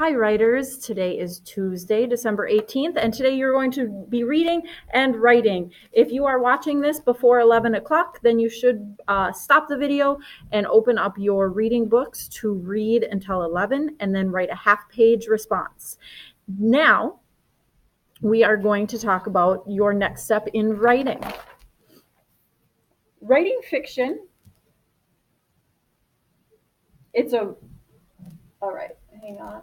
Hi, writers. Today is Tuesday, December 18th, and today you're going to be reading and writing. If you are watching this before 11 o'clock, then you should stop the video and open up your reading books to read until 11 and then write a half-page response. Now, we are going to talk about your next step in writing. Writing fiction, all right, hang on.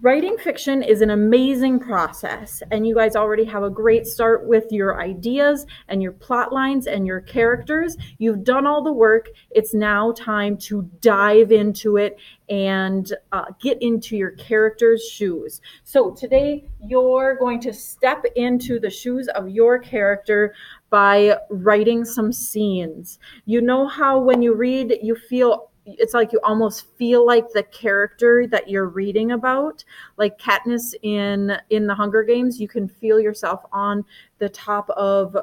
Writing fiction is an amazing process, and you guys already have a great start with your ideas and your plot lines and your characters. You've done all the work. It's now time to dive into it and get into your character's shoes. So today you're going to step into the shoes of your character by writing some scenes. You know how when you read, you feel it's like you almost feel like the character that you're reading about, like Katniss in the Hunger Games. You can feel yourself on the top of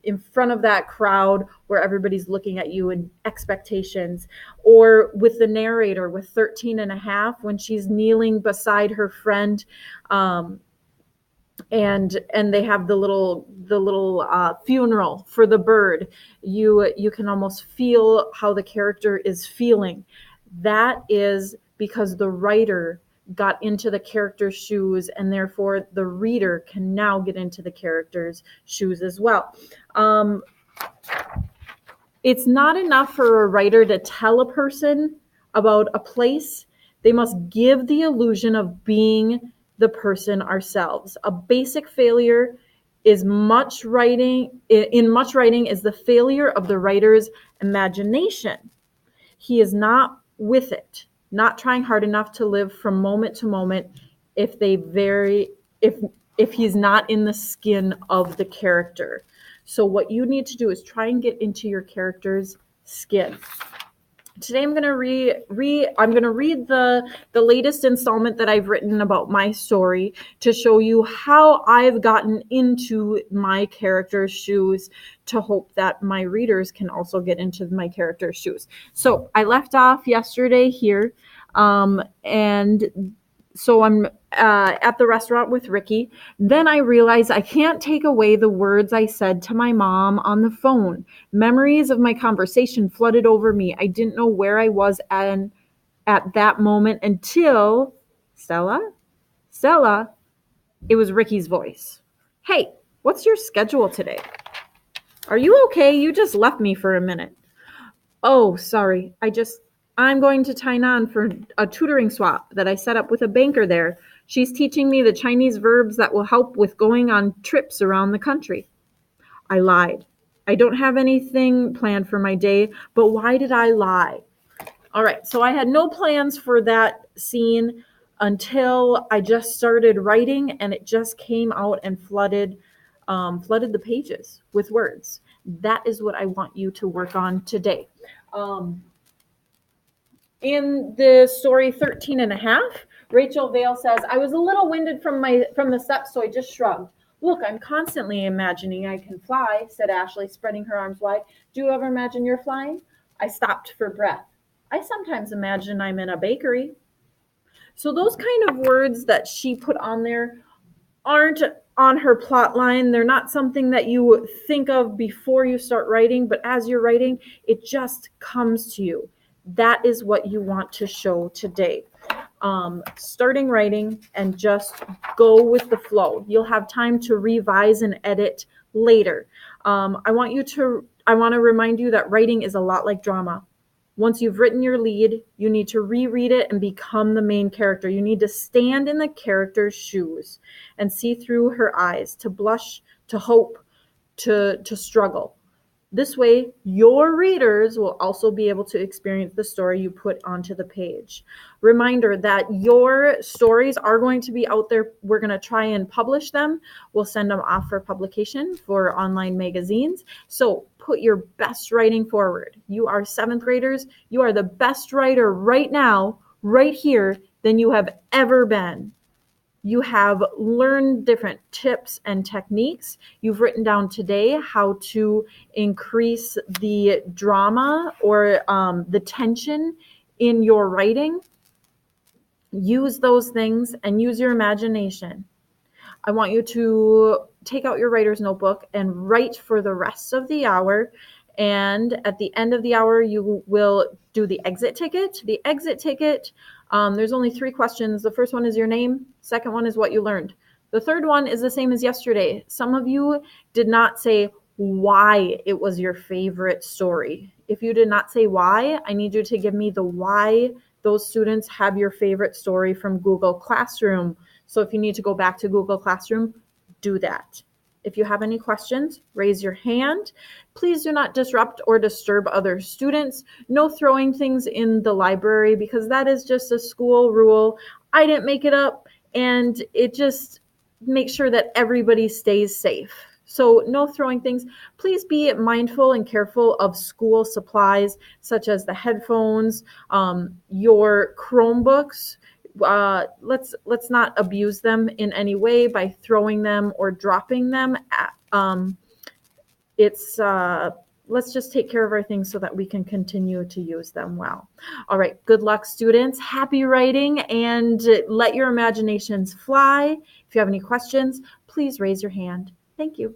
in front of that crowd where everybody's looking at you in expectations. Or with the narrator with 13 and a half, when she's kneeling beside her friend, and they have the little funeral for the bird. You can almost feel how the character is feeling. That is because the writer got into the character's shoes, and therefore the reader can now get into the character's shoes as well. It's not enough for a writer to tell a person about a place. They must give the illusion of being the person ourselves. A basic failure is much writing is the failure of the writer's imagination. He is not with it, not trying hard enough to live from moment to moment if he's not in the skin of the character. So what you need to do is try and get into your character's skin. Today I'm going to read the latest installment that I've written about my story to show you how I've gotten into my character's shoes, to hope that my readers can also get into my character's shoes. So I left off yesterday here, and so I'm at the restaurant with Ricky. Then I realized I can't take away the words I said to my mom on the phone. Memories of my conversation flooded over me. I didn't know where I was at that moment until Stella, it was Ricky's voice. Hey, what's your schedule today? Are you okay? You just left me for a minute. Oh, sorry. I'm going to Tainan for a tutoring swap that I set up with a banker there. She's teaching me the Chinese verbs that will help with going on trips around the country. I lied. I don't have anything planned for my day, but why did I lie? All right, so I had no plans for that scene until I just started writing, and it just came out and flooded the pages with words. That is what I want you to work on today. In the story 13 and a half, Rachel Vale says, I was a little winded from the steps, so I just shrugged. Look, I'm constantly imagining I can fly, said Ashley, spreading her arms wide. Do you ever imagine you're flying? I stopped for breath. I sometimes imagine I'm in a bakery. So those kind of words that she put on there aren't on her plot line. They're not something that you think of before you start writing, but as you're writing, it just comes to you. That is what you want to show today. Starting writing and just go with the flow. You'll have time to revise and edit later. I want to remind you that writing is a lot like drama. Once you've written your lead, you need to reread it and become the main character. You need to stand in the character's shoes and see through her eyes, to blush, to hope, to struggle. This way, your readers will also be able to experience the story you put onto the page. Reminder that your stories are going to be out there. We're going to try and publish them. We'll send them off for publication for online magazines. So put your best writing forward. You are 7th graders. You are the best writer right now, right here, than you have ever been. You have learned different tips and techniques. You've written down today how to increase the drama or the tension in your writing, use those things and use your imagination. I want you to take out your writer's notebook and write for the rest of the hour. And at the end of the hour, you will do the exit ticket. The exit ticket, there's only 3 questions. The first one is your name. Second one is what you learned. The third one is the same as yesterday. Some of you did not say why it was your favorite story. If you did not say why, I need you to give me the why those students have your favorite story from Google Classroom. So if you need to go back to Google Classroom, do that. If you have any questions, raise your hand. Please do not disrupt or disturb other students. No throwing things in the library because that is just a school rule. I didn't make it up, and it just makes sure that everybody stays safe. So no throwing things. Please be mindful and careful of school supplies such as the headphones, your Chromebooks. Let's not abuse them in any way by throwing them or dropping them. Let's just take care of our things so that we can continue to use them well. All right, good luck, students. Happy writing, and let your imaginations fly. If you have any questions, please raise your hand. Thank you.